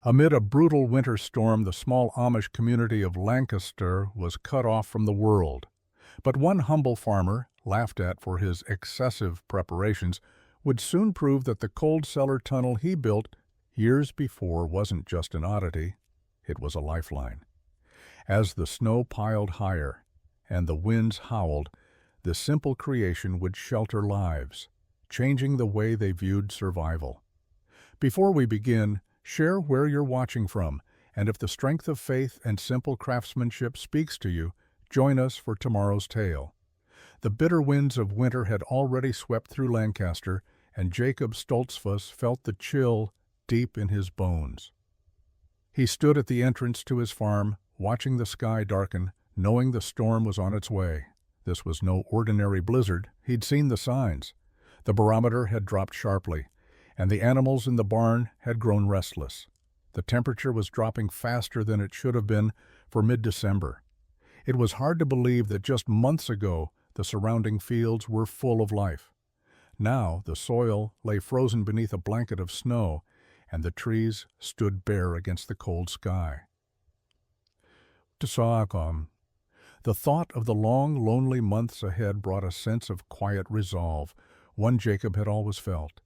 Amid a brutal winter storm, the small Amish community of Lancaster was cut off from the world. But one humble farmer, laughed at for his excessive preparations, would soon prove that the Cold-Cellar tunnel he built years before wasn't just an oddity, it was a lifeline. As the snow piled higher and the winds howled, this simple creation would shelter lives, changing the way they viewed survival. Before we begin, share where you're watching from, and if the strength of faith and simple craftsmanship speaks to you, join us for tomorrow's tale. The bitter winds of winter had already swept through Lancaster, and Jacob Stoltzfus felt the chill deep in his bones. He stood at the entrance to his farm, watching the sky darken, knowing the storm was on its way. This was no ordinary blizzard. He'd seen the signs. The barometer had dropped sharply, and the animals in the barn had grown restless. The temperature was dropping faster than it should have been for mid-December. It was hard to believe that just months ago the surrounding fields were full of life. Now the soil lay frozen beneath a blanket of snow, and the trees stood bare against the cold sky. The thought of the long, lonely months ahead brought a sense of quiet resolve, one Jacob had always felt.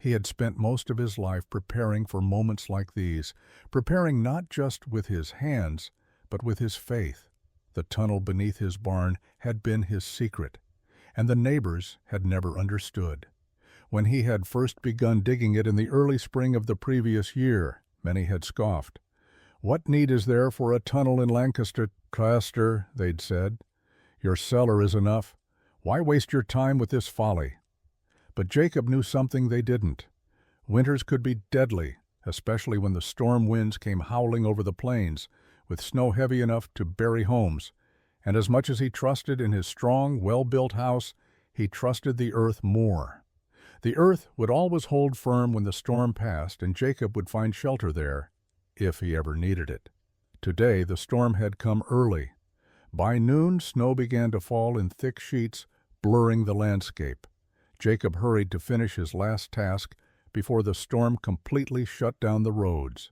He had spent most of his life preparing for moments like these, preparing not just with his hands, but with his faith. The tunnel beneath his barn had been his secret, and the neighbors had never understood. When he had first begun digging it in the early spring of the previous year, many had scoffed. "What need is there for a tunnel in Lancaster, they'd said. "Your cellar is enough. Why waste your time with this folly?" But Jacob knew something they didn't. Winters could be deadly, especially when the storm winds came howling over the plains, with snow heavy enough to bury homes. And as much as he trusted in his strong, well-built house, he trusted the earth more. The earth would always hold firm when the storm passed, and Jacob would find shelter there, if he ever needed it. Today the storm had come early. By noon, snow began to fall in thick sheets, blurring the landscape. Jacob hurried to finish his last task before the storm completely shut down the roads.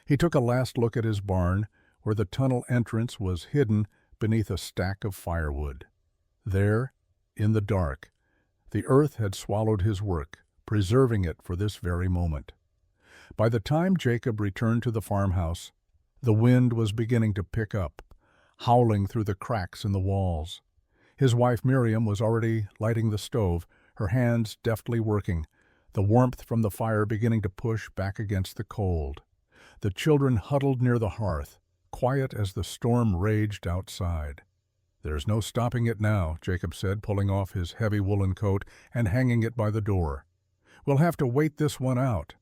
He took a last look at his barn, where the tunnel entrance was hidden beneath a stack of firewood. There, in the dark, the earth had swallowed his work, preserving it for this very moment. By the time Jacob returned to the farmhouse, the wind was beginning to pick up, howling through the cracks in the walls. His wife Miriam was already lighting the stove, her hands deftly working, the warmth from the fire beginning to push back against the cold. The children huddled near the hearth, quiet as the storm raged outside. "There's no stopping it now," Jacob said, pulling off his heavy woolen coat and hanging it by the door. "We'll have to wait this one out."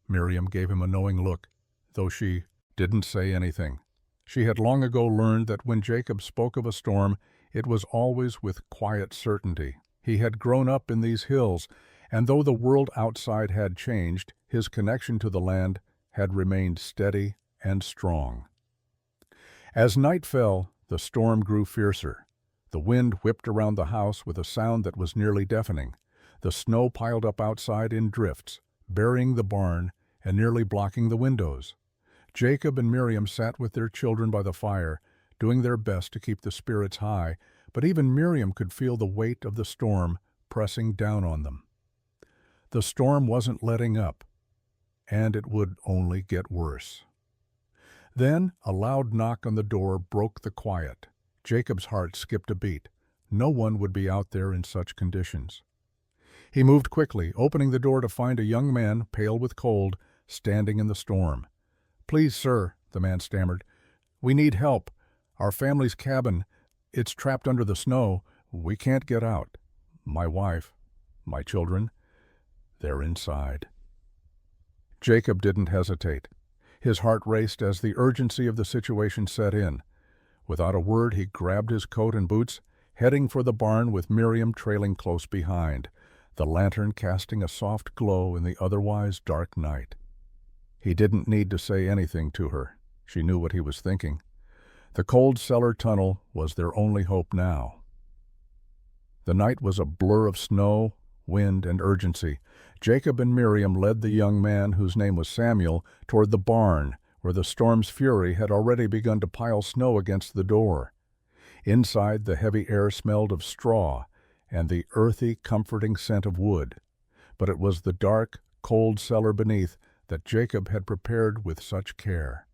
Miriam gave him a knowing look, though she didn't say anything. She had long ago learned that when Jacob spoke of a storm, it was always with quiet certainty. He had grown up in these hills, and though the world outside had changed, his connection to the land had remained steady and strong. As night fell, the storm grew fiercer. The wind whipped around the house with a sound that was nearly deafening. The snow piled up outside in drifts, burying the barn and nearly blocking the windows. Jacob and Miriam sat with their children by the fire, doing their best to keep the spirits high, but even Miriam could feel the weight of the storm pressing down on them. The storm wasn't letting up, and it would only get worse. Then a loud knock on the door broke the quiet. Jacob's heart skipped a beat. No one would be out there in such conditions. He moved quickly, opening the door to find a young man, pale with cold, standing in the storm. "Please, sir," the man stammered, "we need help. Our family's cabin, it's trapped under the snow. We can't get out. My wife, my children, they're inside." Jacob didn't hesitate. His heart raced as the urgency of the situation set in. Without a word, he grabbed his coat and boots, heading for the barn with Miriam trailing close behind, the lantern casting a soft glow in the otherwise dark night. He didn't need to say anything to her. She knew what he was thinking. The Cold-Cellar tunnel was their only hope now. The night was a blur of snow, wind, and urgency. Jacob and Miriam led the young man, whose name was Samuel, toward the barn, where the storm's fury had already begun to pile snow against the door. Inside, the heavy air smelled of straw and the earthy, comforting scent of wood. But it was the dark, cold cellar beneath that Jacob had prepared with such care.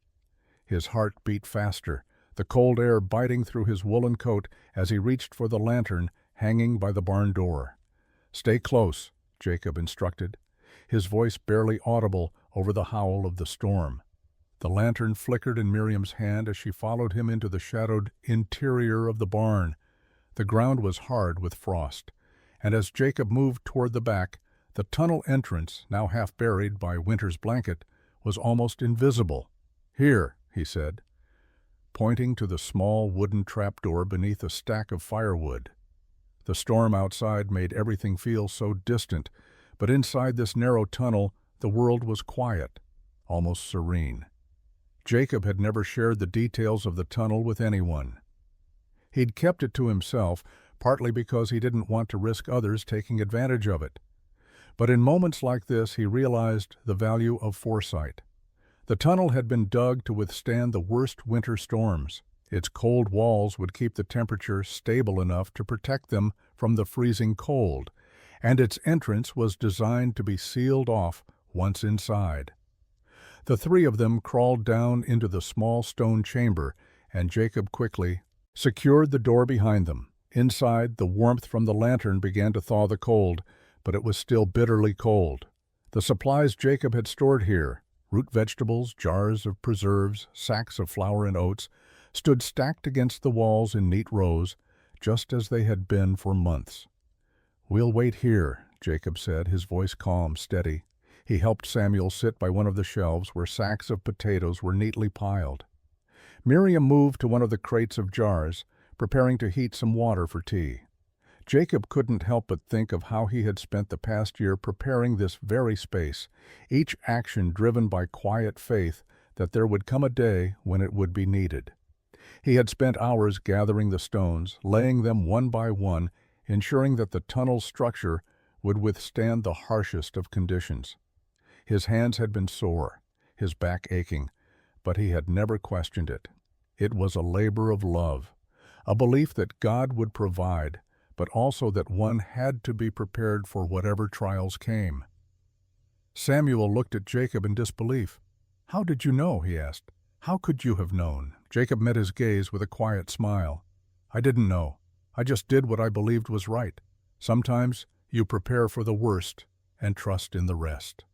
His heart beat faster, the cold air biting through his woolen coat as he reached for the lantern hanging by the barn door. "Stay close," Jacob instructed, his voice barely audible over the howl of the storm. The lantern flickered in Miriam's hand as she followed him into the shadowed interior of the barn. The ground was hard with frost, and as Jacob moved toward the back, the tunnel entrance, now half buried by winter's blanket, was almost invisible. "Here," he said, pointing to the small wooden trapdoor beneath a stack of firewood. The storm outside made everything feel so distant, but inside this narrow tunnel the world was quiet, almost serene. Jacob had never shared the details of the tunnel with anyone. He'd kept it to himself, partly because he didn't want to risk others taking advantage of it. But in moments like this he realized the value of foresight. The tunnel had been dug to withstand the worst winter storms. Its cold walls would keep the temperature stable enough to protect them from the freezing cold, and its entrance was designed to be sealed off once inside. The three of them crawled down into the small stone chamber, and Jacob quickly secured the door behind them. Inside, the warmth from the lantern began to thaw the cold, but it was still bitterly cold. The supplies Jacob had stored here, root vegetables, jars of preserves, sacks of flour and oats, stood stacked against the walls in neat rows, just as they had been for months. "We'll wait here," Jacob said, his voice calm, steady. He helped Samuel sit by one of the shelves where sacks of potatoes were neatly piled. Miriam moved to one of the crates of jars, preparing to heat some water for tea. Jacob couldn't help but think of how he had spent the past year preparing this very space, each action driven by quiet faith that there would come a day when it would be needed. He had spent hours gathering the stones, laying them one by one, ensuring that the tunnel's structure would withstand the harshest of conditions. His hands had been sore, his back aching, but he had never questioned it. It was a labor of love, a belief that God would provide, but also that one had to be prepared for whatever trials came. Samuel looked at Jacob in disbelief. "How did you know?" he asked. "How could you have known?" Jacob met his gaze with a quiet smile. "I didn't know. I just did what I believed was right. Sometimes you prepare for the worst and trust in the rest."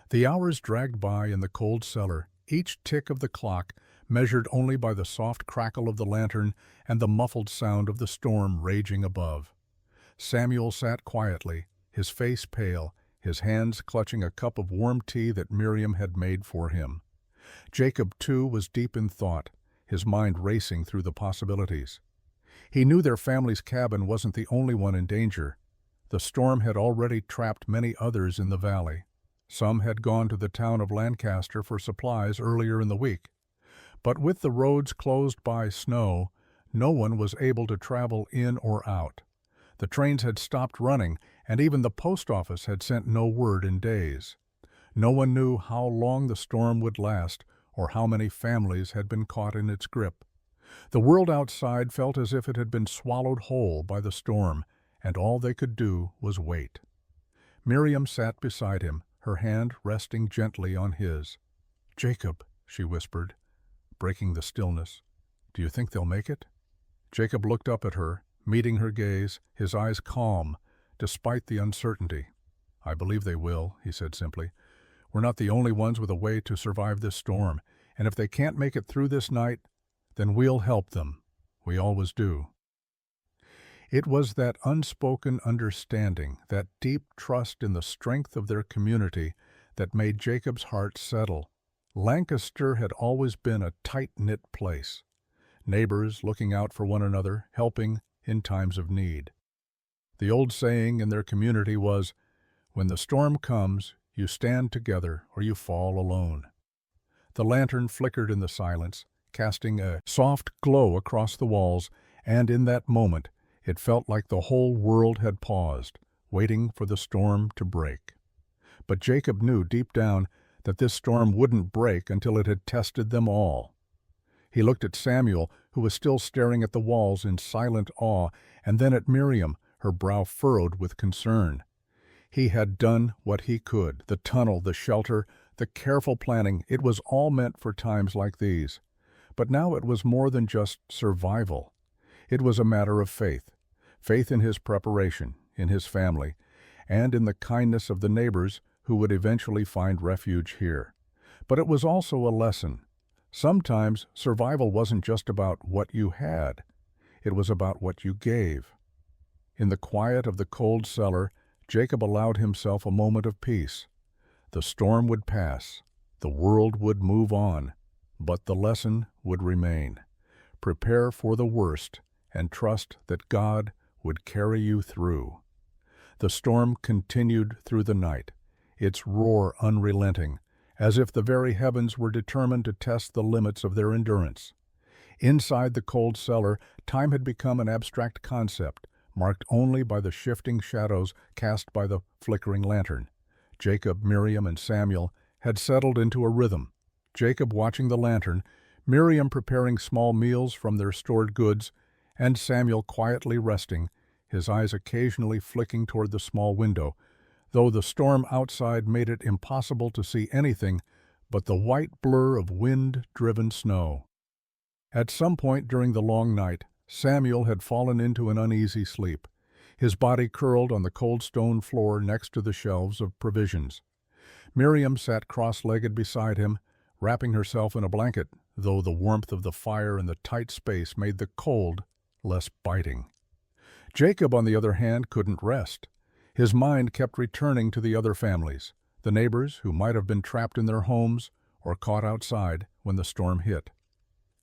The hours dragged by in the cold cellar, each tick of the clock measured only by the soft crackle of the lantern and the muffled sound of the storm raging above. Samuel sat quietly, his face pale, his hands clutching a cup of warm tea that Miriam had made for him. Jacob, too, was deep in thought, his mind racing through the possibilities. He knew their family's cabin wasn't the only one in danger. The storm had already trapped many others in the valley. Some had gone to the town of Lancaster for supplies earlier in the week. But with the roads closed by snow, no one was able to travel in or out. The trains had stopped running, and even the post office had sent no word in days. No one knew how long the storm would last or how many families had been caught in its grip. The world outside felt as if it had been swallowed whole by the storm, and all they could do was wait. Miriam sat beside him, her hand resting gently on his. "Jacob," she whispered, breaking the stillness, "do you think they'll make it?" Jacob looked up at her, meeting her gaze, his eyes calm, despite the uncertainty. "I believe they will," he said simply. "We're not the only ones with a way to survive this storm, and if they can't make it through this night, then we'll help them. We always do." It was that unspoken understanding, that deep trust in the strength of their community, that made Jacob's heart settle. Lancaster had always been a tight-knit place. Neighbors looking out for one another, helping in times of need. The old saying in their community was, "When the storm comes, you stand together or you fall alone." The lantern flickered in the silence, casting a soft glow across the walls, and in that moment it felt like the whole world had paused, waiting for the storm to break. But Jacob knew deep down that this storm wouldn't break until it had tested them all. He looked at Samuel, who was still staring at the walls in silent awe, and then at Miriam, her brow furrowed with concern. He had done what he could. The tunnel, the shelter, the careful planning, it was all meant for times like these. But now it was more than just survival. It was a matter of faith. Faith in his preparation, in his family, and in the kindness of the neighbors who would eventually find refuge here. But it was also a lesson. Sometimes survival wasn't just about what you had. It was about what you gave. In the quiet of the Cold-Cellar, Jacob allowed himself a moment of peace. The storm would pass. The world would move on. But the lesson would remain. Prepare for the worst and trust that God would carry you through. The storm continued through the night, its roar unrelenting, as if the very heavens were determined to test the limits of their endurance. Inside the Cold-Cellar, time had become an abstract concept, marked only by the shifting shadows cast by the flickering lantern. Jacob, Miriam, and Samuel had settled into a rhythm. Jacob watching the lantern, Miriam preparing small meals from their stored goods, and Samuel quietly resting, his eyes occasionally flicking toward the small window, though the storm outside made it impossible to see anything but the white blur of wind-driven snow. At some point during the long night, Samuel had fallen into an uneasy sleep, his body curled on the cold stone floor next to the shelves of provisions. Miriam sat cross-legged beside him, wrapping herself in a blanket, though the warmth of the fire and the tight space made the cold less biting. Jacob, on the other hand, couldn't rest. His mind kept returning to the other families, the neighbors who might have been trapped in their homes or caught outside when the storm hit.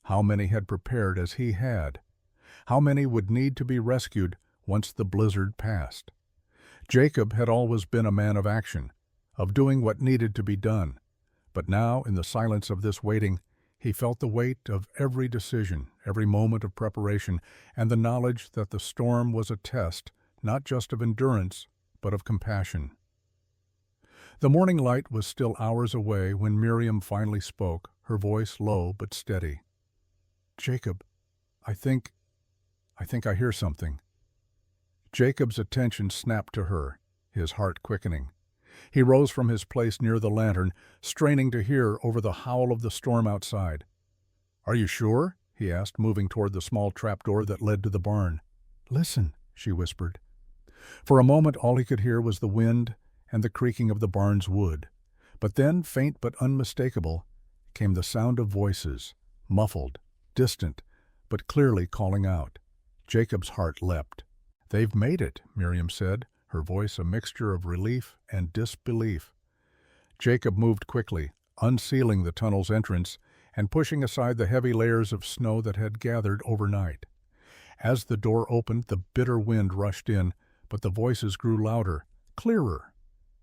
How many had prepared as he had? How many would need to be rescued once the blizzard passed? Jacob had always been a man of action, of doing what needed to be done. But now, in the silence of this waiting, he felt the weight of every decision, every moment of preparation, and the knowledge that the storm was a test, not just of endurance, but of compassion. The morning light was still hours away when Miriam finally spoke, her voice low but steady. "Jacob, I think I hear something." Jacob's attention snapped to her, his heart quickening. He rose from his place near the lantern, straining to hear over the howl of the storm outside. "Are you sure?" he asked, moving toward the small trapdoor that led to the barn. "Listen," she whispered. For a moment all he could hear was the wind and the creaking of the barn's wood. But then, faint but unmistakable, came the sound of voices, muffled, distant, but clearly calling out. Jacob's heart leapt. "They've made it," Miriam said, her voice a mixture of relief and disbelief. Jacob moved quickly, unsealing the tunnel's entrance and pushing aside the heavy layers of snow that had gathered overnight. As the door opened, the bitter wind rushed in, but the voices grew louder, clearer.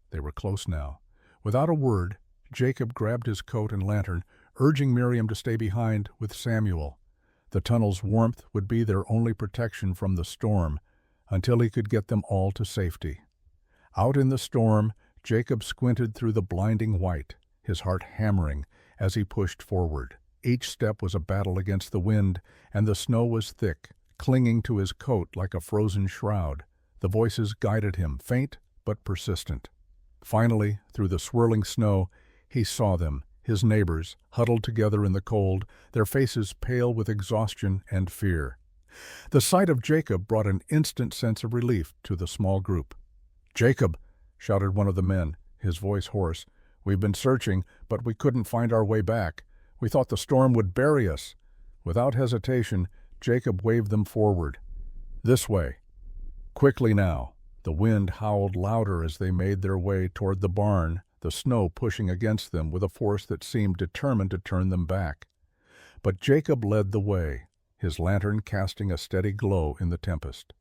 They were close now. Without a word, Jacob grabbed his coat and lantern, urging Miriam to stay behind with Samuel. The tunnel's warmth would be their only protection from the storm, until he could get them all to safety. Out in the storm, Jacob squinted through the blinding white, his heart hammering as he pushed forward. Each step was a battle against the wind, and the snow was thick, clinging to his coat like a frozen shroud. The voices guided him, faint but persistent. Finally, through the swirling snow, he saw them, his neighbors, huddled together in the cold, their faces pale with exhaustion and fear. The sight of Jacob brought an instant sense of relief to the small group. "Jacob!" shouted one of the men, his voice hoarse. "We've been searching, but we couldn't find our way back. We thought the storm would bury us." Without hesitation, Jacob waved them forward. "This way." Quickly now. The wind howled louder as they made their way toward the barn, the snow pushing against them with a force that seemed determined to turn them back. But Jacob led the way, his lantern casting a steady glow in the tempest.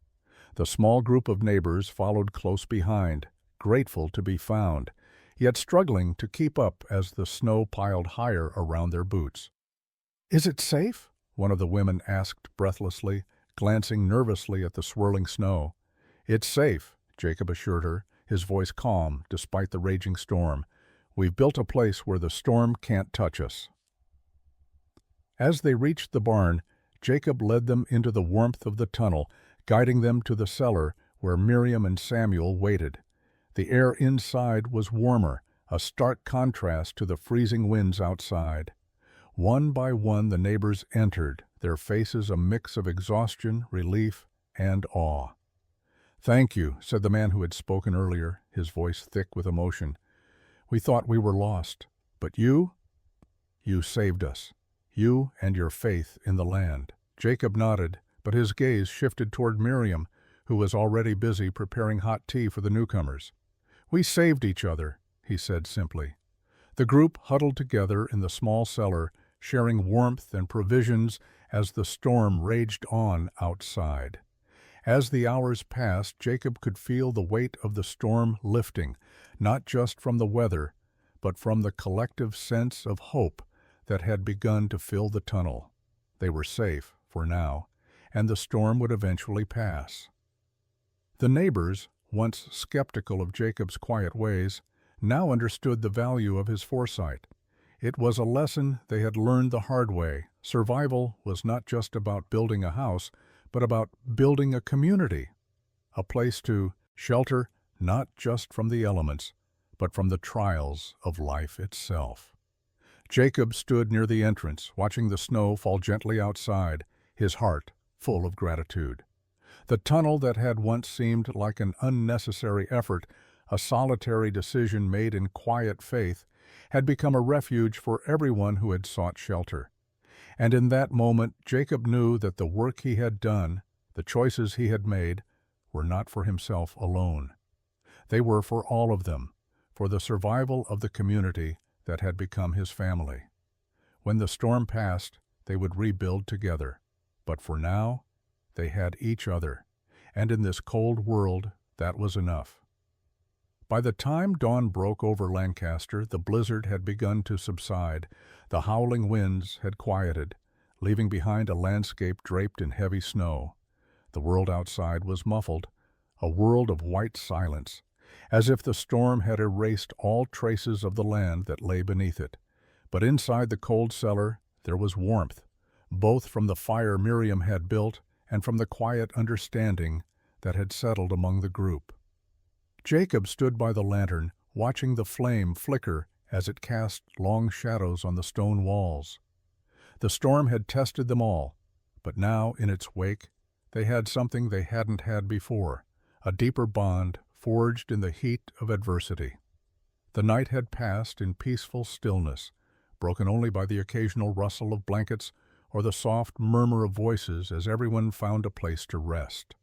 The small group of neighbors followed close behind, grateful to be found, yet struggling to keep up as the snow piled higher around their boots. "Is it safe?" one of the women asked breathlessly, glancing nervously at the swirling snow. "It's safe," Jacob assured her, his voice calm despite the raging storm. "We've built a place where the storm can't touch us." As they reached the barn, Jacob led them into the warmth of the tunnel, guiding them to the cellar where Miriam and Samuel waited. The air inside was warmer, a stark contrast to the freezing winds outside. One by one the neighbors entered, their faces a mix of exhaustion, relief, and awe. "Thank you," said the man who had spoken earlier, his voice thick with emotion. "We thought we were lost, but you saved us. You and your faith in the land." Jacob nodded, but his gaze shifted toward Miriam, who was already busy preparing hot tea for the newcomers. "We saved each other," he said simply. The group huddled together in the small cellar, sharing warmth and provisions as the storm raged on outside. As the hours passed, Jacob could feel the weight of the storm lifting, not just from the weather, but from the collective sense of hope that had begun to fill the tunnel. They were safe, for now, and the storm would eventually pass. The neighbors, once skeptical of Jacob's quiet ways, now understood the value of his foresight. It was a lesson they had learned the hard way. Survival was not just about building a house, but about building a community, a place to shelter not just from the elements, but from the trials of life itself. Jacob stood near the entrance, watching the snow fall gently outside, his heart full of gratitude. The tunnel that had once seemed like an unnecessary effort, a solitary decision made in quiet faith, had become a refuge for everyone who had sought shelter. And in that moment, Jacob knew that the work he had done, the choices he had made, were not for himself alone. They were for all of them, for the survival of the community that had become his family. When the storm passed, they would rebuild together. But for now, they had each other, and in this cold world, that was enough. By the time dawn broke over Lancaster, the blizzard had begun to subside. The howling winds had quieted, leaving behind a landscape draped in heavy snow. The world outside was muffled, a world of white silence, as if the storm had erased all traces of the land that lay beneath it. But inside the cold cellar there was warmth, both from the fire Miriam had built and from the quiet understanding that had settled among the group. Jacob stood by the lantern, watching the flame flicker as it cast long shadows on the stone walls. The storm had tested them all, but now, in its wake, they had something they hadn't had before, a deeper bond forged in the heat of adversity. The night had passed in peaceful stillness, broken only by the occasional rustle of blankets or the soft murmur of voices as everyone found a place to rest.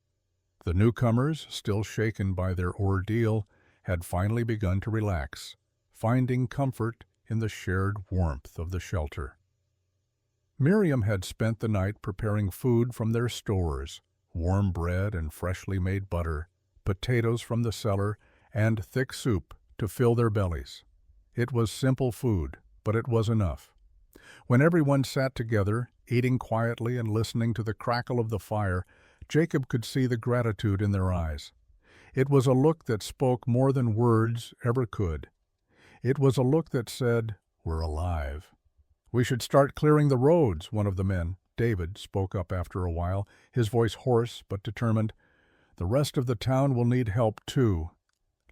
The newcomers, still shaken by their ordeal, had finally begun to relax, finding comfort in the shared warmth of the shelter. Miriam had spent the night preparing food from their stores, warm bread and freshly made butter, potatoes from the cellar, and thick soup to fill their bellies. It was simple food, but it was enough. When everyone sat together, eating quietly and listening to the crackle of the fire, Jacob could see the gratitude in their eyes. It was a look that spoke more than words ever could. It was a look that said, "We're alive." "We should start clearing the roads," one of the men, David, spoke up after a while, his voice hoarse but determined. "The rest of the town will need help too."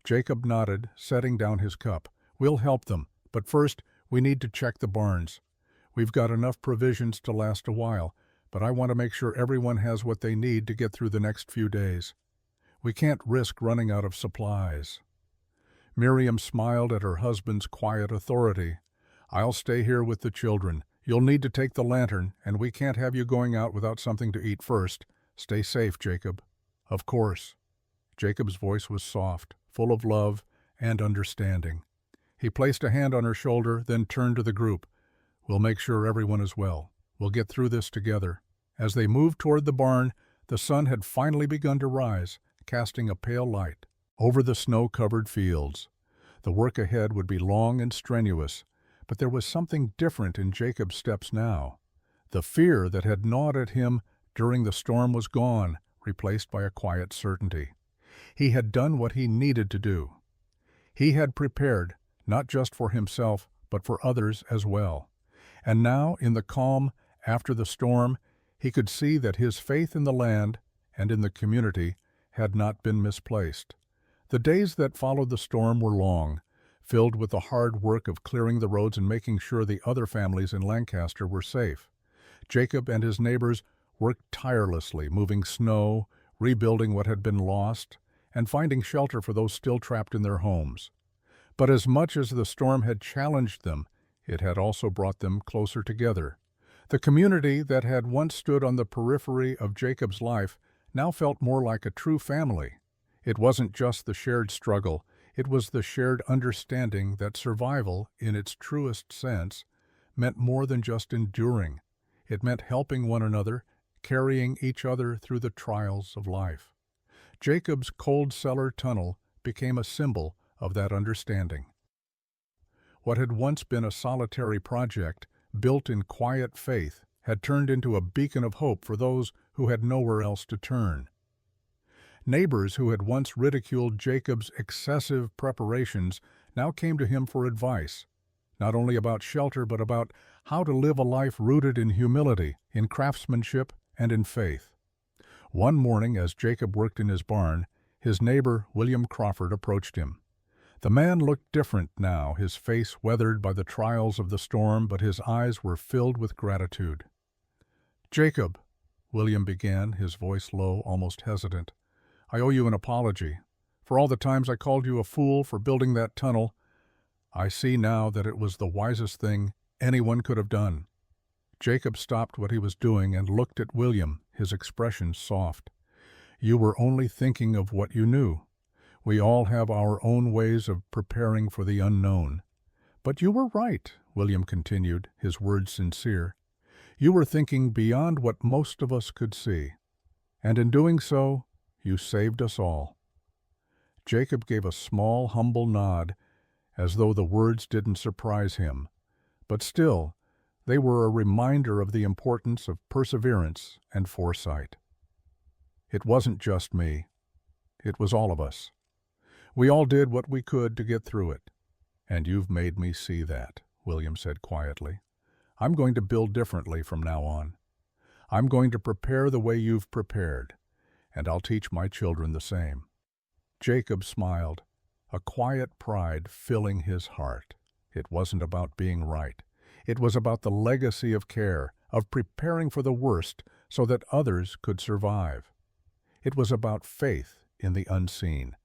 Jacob nodded, setting down his cup. "We'll help them, but first we need to check the barns. We've got enough provisions to last a while, but I want to make sure everyone has what they need to get through the next few days. We can't risk running out of supplies." Miriam smiled at her husband's quiet authority. "I'll stay here with the children. You'll need to take the lantern, and we can't have you going out without something to eat first. Stay safe, Jacob." "Of course." Jacob's voice was soft, full of love and understanding. He placed a hand on her shoulder, then turned to the group. "We'll make sure everyone is well. We'll get through this together." As they moved toward the barn, the sun had finally begun to rise, casting a pale light over the snow-covered fields. The work ahead would be long and strenuous, but there was something different in Jacob's steps now. The fear that had gnawed at him during the storm was gone, replaced by a quiet certainty. He had done what he needed to do. He had prepared, not just for himself, but for others as well. And now, in the calm, after the storm, he could see that his faith in the land and in the community had not been misplaced. The days that followed the storm were long, filled with the hard work of clearing the roads and making sure the other families in Lancaster were safe. Jacob and his neighbors worked tirelessly, moving snow, rebuilding what had been lost, and finding shelter for those still trapped in their homes. But as much as the storm had challenged them, it had also brought them closer together. The community that had once stood on the periphery of Jacob's life now felt more like a true family. It wasn't just the shared struggle, it was the shared understanding that survival, in its truest sense, meant more than just enduring. It meant helping one another, carrying each other through the trials of life. Jacob's Cold-Cellar tunnel became a symbol of that understanding. What had once been a solitary project, built in quiet faith, had turned into a beacon of hope for those who had nowhere else to turn. Neighbors who had once ridiculed Jacob's excessive preparations now came to him for advice, not only about shelter but about how to live a life rooted in humility, in craftsmanship, and in faith. One morning, as Jacob worked in his barn, his neighbor, William Crawford, approached him. The man looked different now, his face weathered by the trials of the storm, but his eyes were filled with gratitude. "Jacob," William began, his voice low, almost hesitant, "I owe you an apology. For all the times I called you a fool for building that tunnel, I see now that it was the wisest thing anyone could have done." Jacob stopped what he was doing and looked at William, his expression soft. "You were only thinking of what you knew. We all have our own ways of preparing for the unknown. But you were right," William continued, his words sincere. "You were thinking beyond what most of us could see. And in doing so, you saved us all." Jacob gave a small, humble nod, as though the words didn't surprise him. But still, they were a reminder of the importance of perseverance and foresight. It wasn't just me. It was all of us. We all did what we could to get through it. And you've made me see that," William said quietly. "I'm going to build differently from now on. I'm going to prepare the way you've prepared, and I'll teach my children the same." Jacob smiled, a quiet pride filling his heart. It wasn't about being right. It was about the legacy of care, of preparing for the worst so that others could survive. It was about faith in the unseen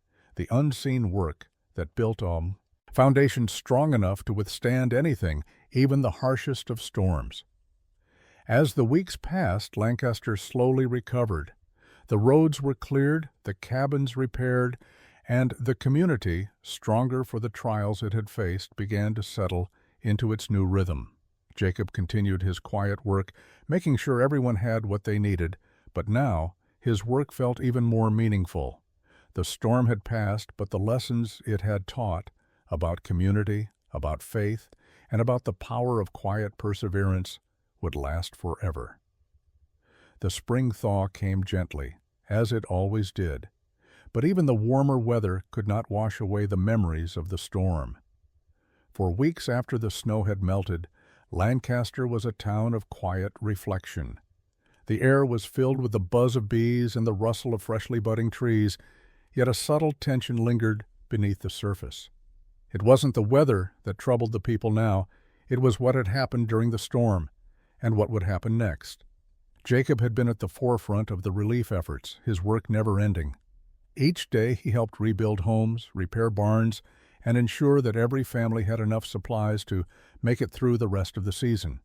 work that built a foundation strong enough to withstand anything, even the harshest of storms. As the weeks passed, Lancaster slowly recovered. The roads were cleared, the cabins repaired, and the community, stronger for the trials it had faced, began to settle into its new rhythm. Jacob continued his quiet work, making sure everyone had what they needed, but now his work felt even more meaningful. The storm had passed, but the lessons it had taught about community, about faith, and about the power of quiet perseverance would last forever. The spring thaw came gently, as it always did, but even the warmer weather could not wash away the memories of the storm. For weeks after the snow had melted, Lancaster was a town of quiet reflection. The air was filled with the buzz of bees and the rustle of freshly budding trees, yet a subtle tension lingered beneath the surface. It wasn't the weather that troubled the people now, it was what had happened during the storm, and what would happen next. Jacob had been at the forefront of the relief efforts, his work never ending. Each day he helped rebuild homes, repair barns, and ensure that every family had enough supplies to make it through the rest of the season.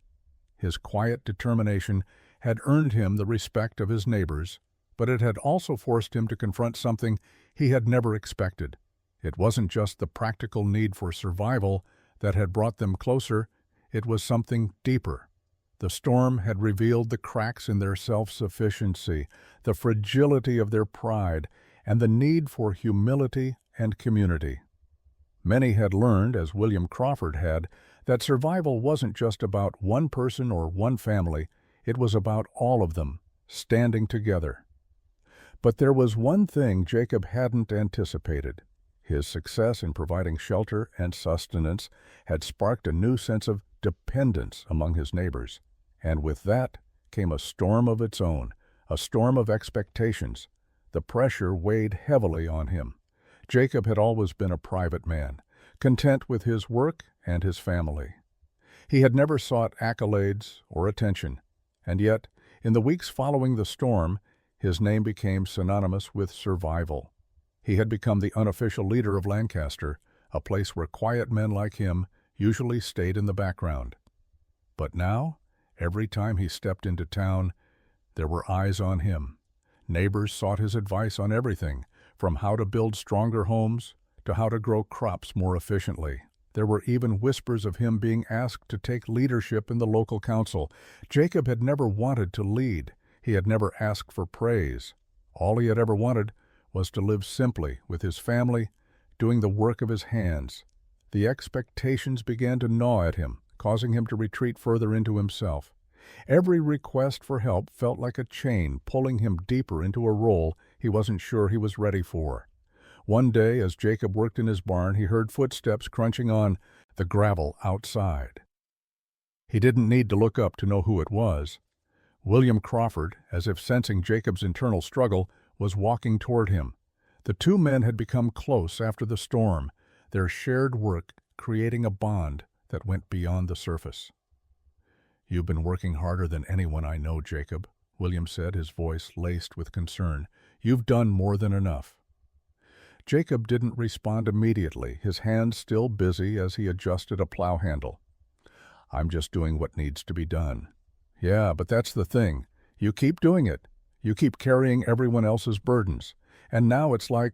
His quiet determination had earned him the respect of his neighbors, but it had also forced him to confront something he had never expected. It wasn't just the practical need for survival that had brought them closer, it was something deeper. The storm had revealed the cracks in their self-sufficiency, the fragility of their pride, and the need for humility and community. Many had learned, as William Crawford had, that survival wasn't just about one person or one family, it was about all of them, standing together. But there was one thing Jacob hadn't anticipated. His success in providing shelter and sustenance had sparked a new sense of dependence among his neighbors, and with that came a storm of its own, a storm of expectations. The pressure weighed heavily on him. Jacob had always been a private man, content with his work and his family. He had never sought accolades or attention, and yet, in the weeks following the storm, his name became synonymous with survival. He had become the unofficial leader of Lancaster, a place where quiet men like him usually stayed in the background. But now, every time he stepped into town, there were eyes on him. Neighbors sought his advice on everything, from how to build stronger homes to how to grow crops more efficiently. There were even whispers of him being asked to take leadership in the local council. Jacob had never wanted to lead. He had never asked for praise. All he had ever wanted was to live simply with his family, doing the work of his hands. The expectations began to gnaw at him, causing him to retreat further into himself. Every request for help felt like a chain pulling him deeper into a role he wasn't sure he was ready for. One day, as Jacob worked in his barn, he heard footsteps crunching on the gravel outside. He didn't need to look up to know who it was. William Crawford, as if sensing Jacob's internal struggle, was walking toward him. The two men had become close after the storm, their shared work creating a bond that went beyond the surface. "You've been working harder than anyone I know, Jacob," William said, his voice laced with concern. "You've done more than enough." Jacob didn't respond immediately, his hands still busy as he adjusted a plow handle. "I'm just doing what needs to be done." "Yeah, but that's the thing. You keep doing it. You keep carrying everyone else's burdens. And now it's like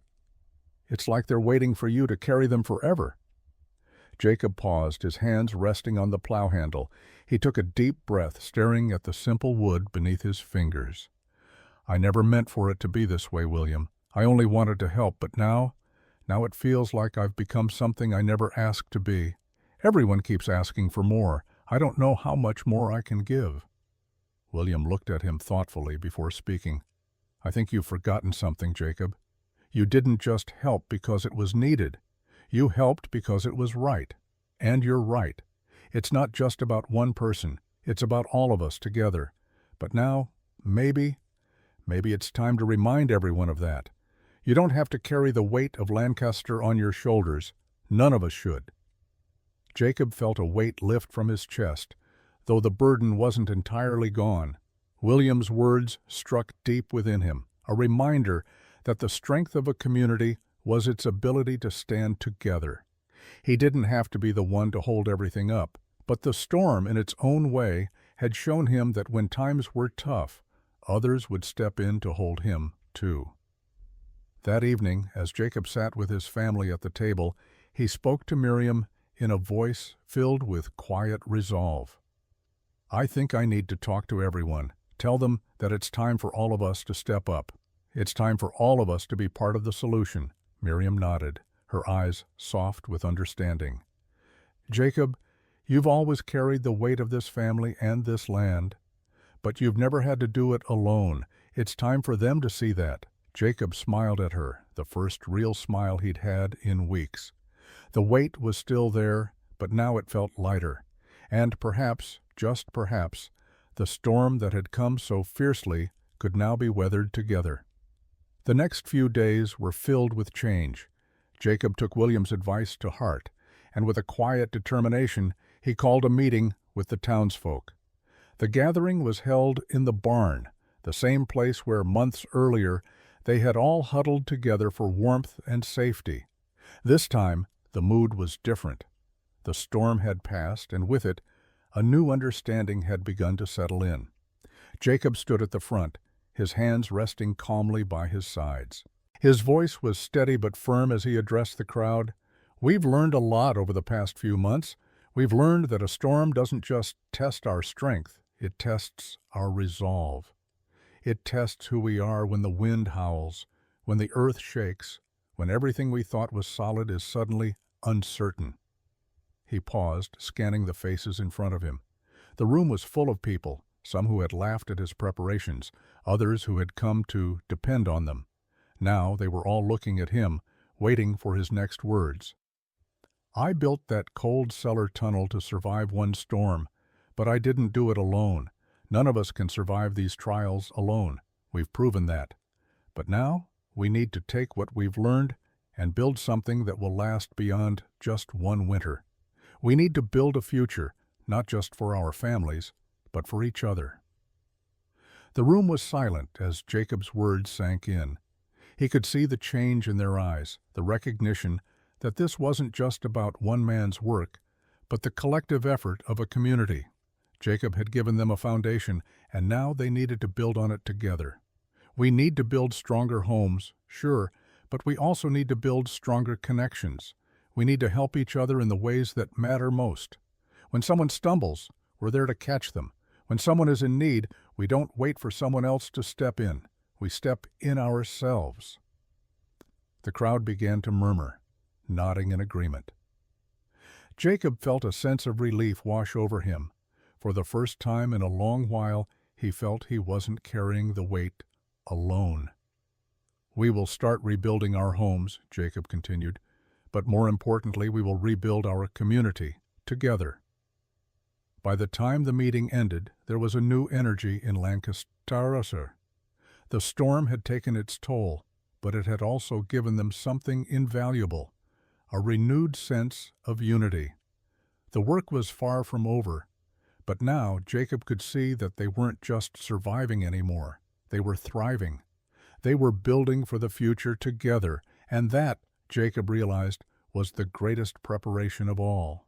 they're waiting for you to carry them forever." Jacob paused, his hands resting on the plow handle. He took a deep breath, staring at the simple wood beneath his fingers. "I never meant for it to be this way, William. I only wanted to help, but now it feels like I've become something I never asked to be. Everyone keeps asking for more. I don't know how much more I can give." William looked at him thoughtfully before speaking. "I think you've forgotten something, Jacob. You didn't just help because it was needed. You helped because it was right. And you're right. It's not just about one person. It's about all of us together. But now, maybe it's time to remind everyone of that. You don't have to carry the weight of Lancaster on your shoulders. None of us should." Jacob felt a weight lift from his chest, though the burden wasn't entirely gone. William's words struck deep within him, a reminder that the strength of a community was its ability to stand together. He didn't have to be the one to hold everything up, but the storm, in its own way, had shown him that when times were tough, others would step in to hold him, too. That evening, as Jacob sat with his family at the table, he spoke to Miriam in a voice filled with quiet resolve. "I think I need to talk to everyone. Tell them that it's time for all of us to step up. It's time for all of us to be part of the solution." Miriam nodded, her eyes soft with understanding. "Jacob, you've always carried the weight of this family and this land, but you've never had to do it alone. It's time for them to see that." Jacob smiled at her, the first real smile he'd had in weeks. The weight was still there, but now it felt lighter. And perhaps, just perhaps, the storm that had come so fiercely could now be weathered together. The next few days were filled with change. Jacob took William's advice to heart, and with a quiet determination, he called a meeting with the townsfolk. The gathering was held in the barn, the same place where months earlier they had all huddled together for warmth and safety. This time, the mood was different. The storm had passed, and with it, a new understanding had begun to settle in. Jacob stood at the front, his hands resting calmly by his sides. His voice was steady but firm as he addressed the crowd. "We've learned a lot over the past few months. We've learned that a storm doesn't just test our strength, it tests our resolve. It tests who we are when the wind howls, when the earth shakes, when everything we thought was solid is suddenly uncertain." He paused, scanning the faces in front of him. The room was full of people, some who had laughed at his preparations, others who had come to depend on them. Now they were all looking at him, waiting for his next words. "I built that Cold-Cellar tunnel to survive one storm, but I didn't do it alone. None of us can survive these trials alone. We've proven that. But now we need to take what we've learned and build something that will last beyond just one winter. We need to build a future, not just for our families, but for each other." The room was silent as Jacob's words sank in. He could see the change in their eyes, the recognition that this wasn't just about one man's work, but the collective effort of a community. Jacob had given them a foundation, and now they needed to build on it together. We need to build stronger homes, sure, but we also need to build stronger connections. We need to help each other in the ways that matter most. When someone stumbles, we're there to catch them. When someone is in need, we don't wait for someone else to step in. We step in ourselves. The crowd began to murmur, nodding in agreement. Jacob felt a sense of relief wash over him. For the first time in a long while, he felt he wasn't carrying the weight alone. "We will start rebuilding our homes," Jacob continued, "but more importantly, we will rebuild our community together." By the time the meeting ended, there was a new energy in Lancaster. The storm had taken its toll, but it had also given them something invaluable, a renewed sense of unity. The work was far from over, but now Jacob could see that they weren't just surviving anymore. They were thriving. They were building for the future together, and that, Jacob realized, was the greatest preparation of all.